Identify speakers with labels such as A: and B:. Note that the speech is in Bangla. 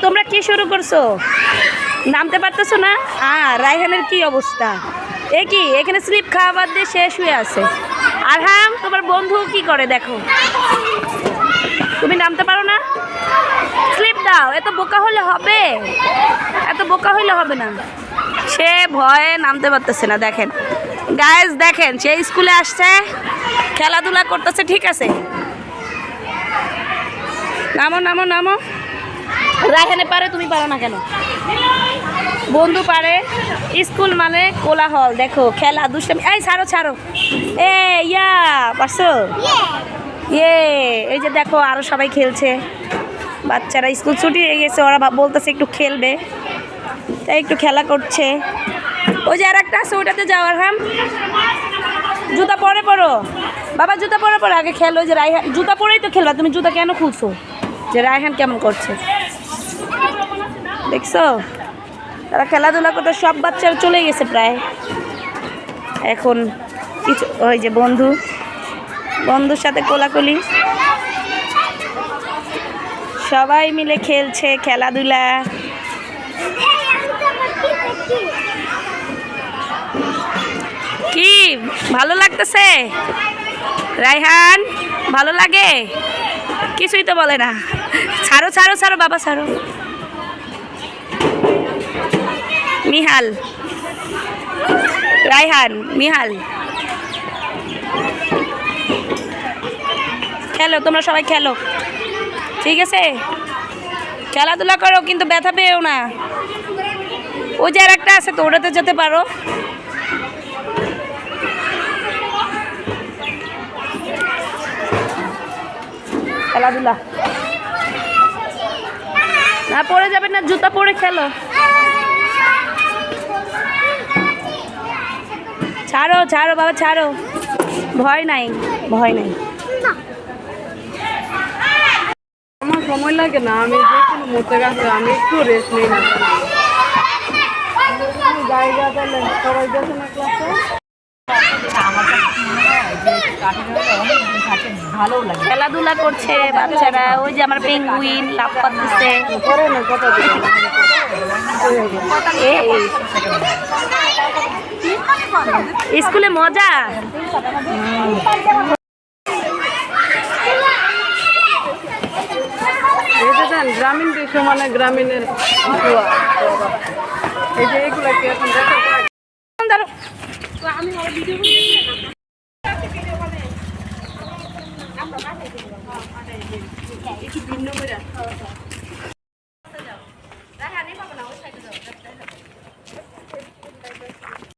A: তোমরা কি শুরু করছো? নামতে পারতেছো না? রায়হানের কি অবস্থা? এ কি এখানে স্লিপ খাওয়া বাদ দিয়ে শেষ হয়ে আছে। আর হ্যাঁ, তোমার বন্ধু কি করে দেখো। তুমি নামতে পারো না? স্লিপ দাও। এত বোকা হলে হবে? এত বোকা হইলে হবে না। সে ভয়ে নামতে পারতেছে না। দেখেন গাইজ, দেখেন সে স্কুলে আসছে, খেলাধুলা করতেছে, ঠিক আছে। নামো নামো নামো। রায়হানে পারে, তুমি পারো না কেন? বন্ধু পারে। স্কুল মানে কোলাহল, দেখো খেলা দুষ্টামি। এই ছাড়ো ছাড়ো। ইয়া পারছো? এই যে দেখো আরো সবাই খেলছে। বাচ্চারা স্কুল ছুটি হয়ে গেছে, ওরা বলতেছে একটু খেলবে, তাই একটু খেলা করছে। ওই যে আর একটা আছে, ওইটাতে যাওয়ার। হ্যাঁ, জুতা পরে পরো বাবা, জুতা পরে পরো আগে খেলো। ওই যে রায়হান জুতা পরেই তো খেলবা, তুমি জুতা কেন খুলছো? যে রায়হান কেমন করছে দেখছো? তারা খেলাধুলা করতে, সব বাচ্চারা চলে গেছে প্রায়। এখন কিছু ওই যে বন্ধুর সাথে কোলাকুলি, সবাই মিলে খেলছে খেলাধুলা। কি ভালো লাগতেছে রায়হান? ভালো লাগে? কিছুই তো বলে না। ছাড়ো ছাড়ো ছাড়ো বাবা, ছাড়ো। মিহাল, রায়হান, মিহাল, খেলো তোমরা সবাই, খেলো, ঠিক আছে? খেলাধুলা করো, কিন্তু ব্যথা পেও না। ওই যে আর একটা আছে তো, ওটাতে যেতে পারো। খেলাধুলা না, পরে যাবে না, জুতা পরে খেলো। ছাড়ো ছাড়ো বাবা, ছাড়ো। ভয় নাই, ভয় নাই।
B: আমার সময় লাগে না, আমি যে কোনো মোটে গাছে আমি একটু রেস্ট নিই না। জায়গা পেলে সবাই দেখে না ক্লাসে।
A: খেলাধুলা করছে বাচ্চারা। ওই যে আমার পেঙ্গুইন লাফ করতেছে। স্কুলে মজা।
B: গ্রামীণ দেশ মানে গ্রামীণের এই যে এগুলা কি এখন দেখা যায়? আমি ভিডিও